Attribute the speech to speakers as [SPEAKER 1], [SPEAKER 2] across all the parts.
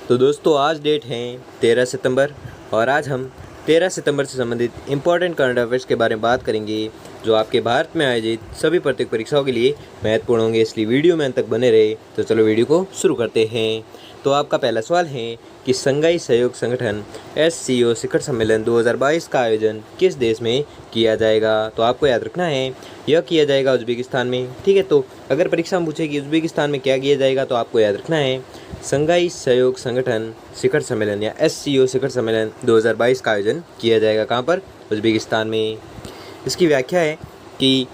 [SPEAKER 1] तो दोस्तों आज डेट है 13 सितंबर और आज हम 13 सितंबर से संबंधित इम्पोर्टेंट करंट अफेयर्स के बारे में बात करेंगे जो आपके भारत में आयोजित सभी प्रत्येक परीक्षाओं के लिए महत्वपूर्ण होंगे। इसलिए वीडियो में अंत तक बने रहे। तो चलो वीडियो को शुरू करते हैं। तो आपका पहला सवाल है कि शंघाई सहयोग संगठन SCO शिखर सम्मेलन 2022 का आयोजन किस देश में किया जाएगा। तो आपको याद रखना है यह किया जाएगा उज्बेकिस्तान में। ठीक है, तो अगर परीक्षा में पूछे कि उज्बेकिस्तान में क्या किया जाएगा तो आपको याद रखना है शंघाई सहयोग संगठन शिखर सम्मेलन या SCO शिखर सम्मेलन 2022 का आयोजन किया जाएगा। कहाँ पर? उज्बेकिस्तान में। इसकी व्याख्या है कि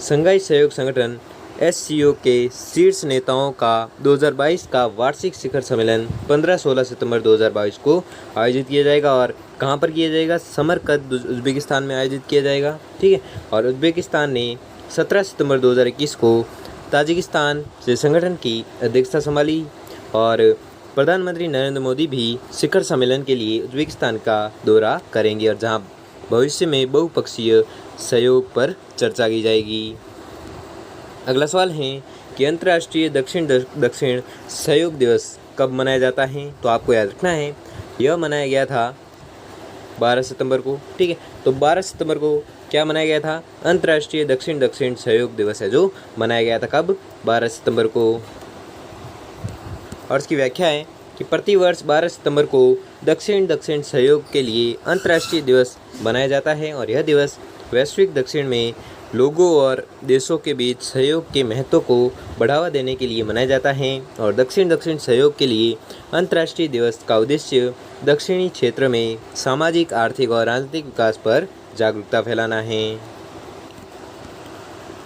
[SPEAKER 1] शंघाई सहयोग संगठन SCO के शीर्ष नेताओं का 2022 का वार्षिक शिखर सम्मेलन 15-16 सितंबर 2022 को आयोजित किया जाएगा। और कहाँ पर किया जाएगा? समरकंद उज्बेकिस्तान में आयोजित किया जाएगा। ठीक है, और उज्बेकिस्तान ने 17 सितंबर 2021 को ताजिकिस्तान से संगठन की अध्यक्षता संभाली और प्रधानमंत्री नरेंद्र मोदी भी शिखर सम्मेलन के लिए उज्बेकिस्तान का दौरा करेंगे और जहां भविष्य में बहुपक्षीय सहयोग पर चर्चा की जाएगी। अगला सवाल है कि अंतर्राष्ट्रीय दक्षिण सहयोग दिवस कब मनाया जाता है। तो आपको याद रखना है यह मनाया गया था 12 सितंबर को। ठीक है, तो 12 सितंबर को क्या मनाया गया था? अंतर्राष्ट्रीय दक्षिण सहयोग दिवस है जो मनाया गया था। कब? 12 सितंबर को। और इसकी व्याख्या है कि प्रतिवर्ष 12 सितंबर को दक्षिण सहयोग के लिए अंतर्राष्ट्रीय दिवस मनाया जाता है और यह दिवस वैश्विक दक्षिण में लोगों और देशों के बीच सहयोग के महत्व को बढ़ावा देने के लिए मनाया जाता है। और दक्षिण सहयोग के लिए अंतर्राष्ट्रीय दिवस का उद्देश्य दक्षिणी क्षेत्र में सामाजिक, आर्थिक और राजनीतिक विकास पर जागरूकता फैलाना है।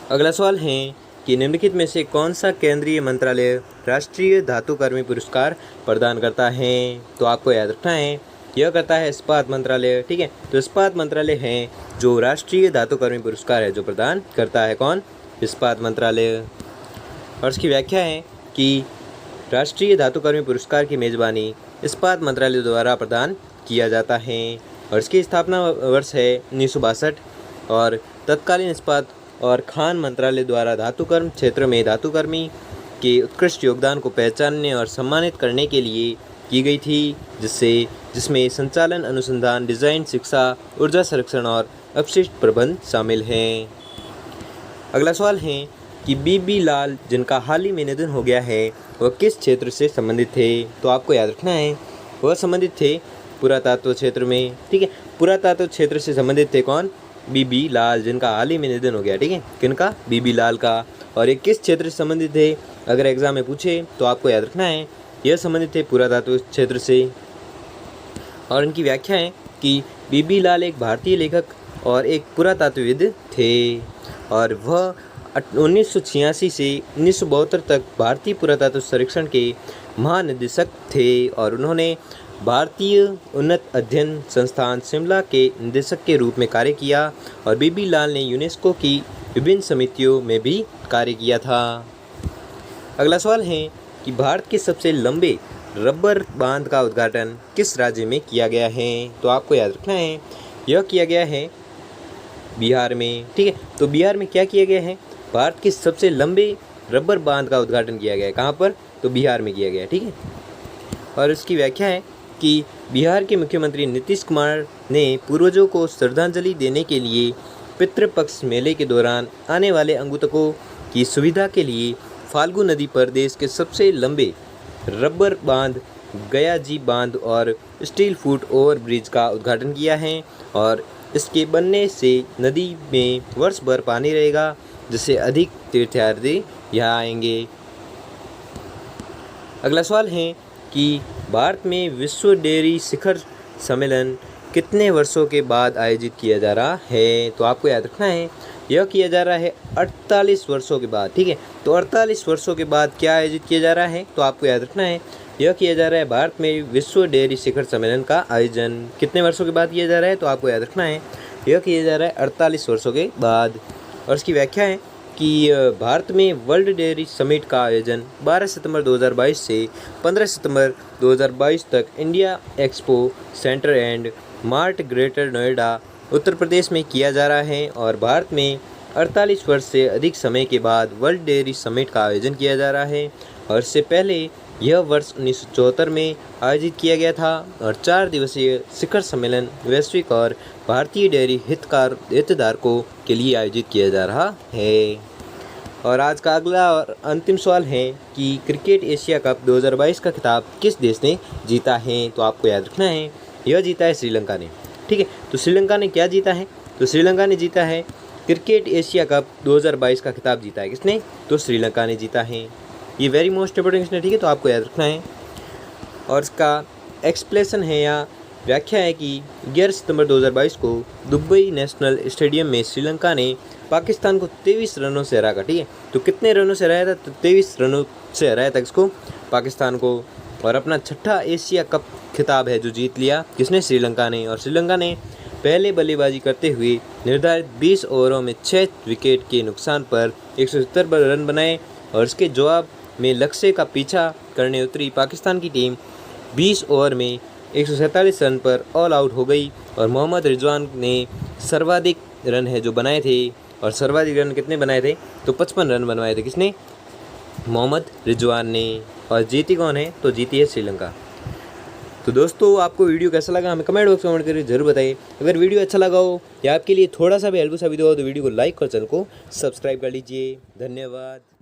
[SPEAKER 1] अगला सवाल है कि निम्नलिखित में से कौन सा केंद्रीय मंत्रालय राष्ट्रीय धातुकर्मी पुरस्कार प्रदान करता है। तो आपको याद रखना है यह करता है इस्पात मंत्रालय। ठीक है, तो इस्पात मंत्रालय है जो राष्ट्रीय धातुकर्मी पुरस्कार है जो प्रदान करता है। कौन? इस्पात मंत्रालय। और इसकी व्याख्या है कि राष्ट्रीय धातुकर्मी पुरस्कार की मेजबानी इस्पात मंत्रालय द्वारा प्रदान किया जाता है और इसकी स्थापना वर्ष है 1962 और तत्कालीन इस्पात और खान मंत्रालय द्वारा धातुकर्म क्षेत्र में धातुकर्मी के उत्कृष्ट योगदान को पहचानने और सम्मानित करने के लिए की गई थी, जिसमें संचालन, अनुसंधान, डिज़ाइन, शिक्षा, ऊर्जा संरक्षण और अपशिष्ट प्रबंध शामिल हैं। अगला सवाल है कि BB लाल जिनका हाल ही में निधन हो गया है वह किस क्षेत्र से संबंधित थे। तो आपको याद रखना है वह संबंधित थे पुरातत्व क्षेत्र में। ठीक है, पुरातत्व क्षेत्र से संबंधित थे। कौन? BB लाल जिनका हाल ही में निधन हो गया। ठीक है, किनका? BB लाल का। और ये किस क्षेत्र से संबंधित थे? अगर एग्जाम में पूछे तो आपको याद रखना है यह संबंधित थे पुरातत्व क्षेत्र से। और इनकी व्याख्या है कि BB लाल एक भारतीय लेखक और एक पुरातत्वविद थे और वह 1986 से 1972 तक भारतीय पुरातत्व सर्वेक्षण के महानिदेशक थे और उन्होंने भारतीय उन्नत अध्ययन संस्थान शिमला के निदेशक के रूप में कार्य किया और BB लाल ने यूनेस्को की विभिन्न समितियों में भी कार्य किया था। अगला सवाल है कि भारत के सबसे लंबे रबर बांध का उद्घाटन किस राज्य में किया गया है। तो आपको याद रखना है यह किया गया है बिहार में। ठीक है, तो बिहार में क्या किया गया है? भारत के सबसे लंबे रबर बांध का उद्घाटन किया गया है। कहाँ पर? तो बिहार में किया गया है। ठीक है, और इसकी व्याख्या है कि बिहार के मुख्यमंत्री नीतीश कुमार ने पूर्वजों को श्रद्धांजलि देने के लिए पितृपक्ष मेले के दौरान आने वाले अंगूतकों की सुविधा के लिए फाल्गु नदी पर देश के सबसे लंबे रबर बांध गयाजी बांध और स्टील फुट ओवर ब्रिज का उद्घाटन किया है और इसके बनने से नदी में वर्ष भर पानी रहेगा जिससे अधिक तीर्थयात्री यहाँ आएंगे। अगला सवाल है कि भारत में विश्व डेयरी शिखर सम्मेलन कितने वर्षों के बाद आयोजित किया जा रहा है। तो आपको याद रखना है यह किया जा रहा है 48 वर्षों के बाद। ठीक है, तो 48 वर्षों के बाद क्या आयोजित किया जा रहा है। तो आपको याद रखना है यह किया जा रहा है भारत में विश्व डेयरी शिखर सम्मेलन का आयोजन कितने वर्षों के बाद किया जा रहा है। तो आपको याद रखना है यह किया जा रहा है 48 वर्षों के बाद। और इसकी व्याख्या है कि भारत में वर्ल्ड डेयरी समिट का आयोजन 12 सितंबर 2022 से 15 सितंबर 2022 तक India expo centre and mart greater Noida Uttar Pradesh में किया जा रहा है और भारत में 48 वर्ष से अधिक समय के बाद वर्ल्ड डेयरी समिट का आयोजन किया जा रहा है और इससे पहले यह वर्ष 1974 में आयोजित किया गया था और 4 दिवसीय शिखर सम्मेलन वैश्विक और भारतीय डेयरी हितधारकों के लिए आयोजित किया जा रहा है। और आज का अगला और अंतिम सवाल है कि क्रिकेट एशिया कप 2022 का खिताब किस देश ने जीता है? तो आपको याद रखना है, यह जीता है श्रीलंका ने। ठीक है, तो श्रीलंका ने क्या जीता है? तो श्रीलंका ने जीता है क्रिकेट एशिया कप 2022 का खिताब जीता है। किसने? तो श्रीलंका ने जीता है। ये वेरी मोस्ट इंपोर्टेंट क्वेश्चन है, ठीक है, तो आपको याद रखना है। और इसका एक्सप्लेनेशन है या व्याख्या है कि 11 सितंबर 2022 को दुबई नेशनल स्टेडियम में श्रीलंका ने पाकिस्तान को 23 रनों से हरा। ठीक है, तो कितने रनों से हराया था? तो 23 रनों से हराया था किसको? पाकिस्तान को। और अपना छठा एशिया कप खिताब है जो जीत लिया। किसने? श्रीलंका ने। और श्रीलंका ने पहले बल्लेबाजी करते हुए निर्धारित 20 ओवरों में 6 विकेट के नुकसान पर 170 रन बनाए और इसके जवाब में लक्ष्य का पीछा करने उतरी पाकिस्तान की टीम 20 ओवर में 147 रन पर ऑल आउट हो गई। और मोहम्मद रिजवान ने सर्वाधिक रन है जो बनाए थे। और सर्वाधिक रन कितने बनाए थे? तो 55 रन बनवाए थे। किसने? मोहम्मद रिजवान ने। और जीती कौन है? तो जीती है श्रीलंका। तो दोस्तों, आपको वीडियो कैसा लगा हमें कमेंट बॉक्स में कमेंट करके जरूर बताइए। अगर वीडियो अच्छा लगा हो या आपके लिए थोड़ा सा भी हेल्पफुल साबित हो तो वीडियो को लाइक और चैनल को सब्सक्राइब कर लीजिए। धन्यवाद।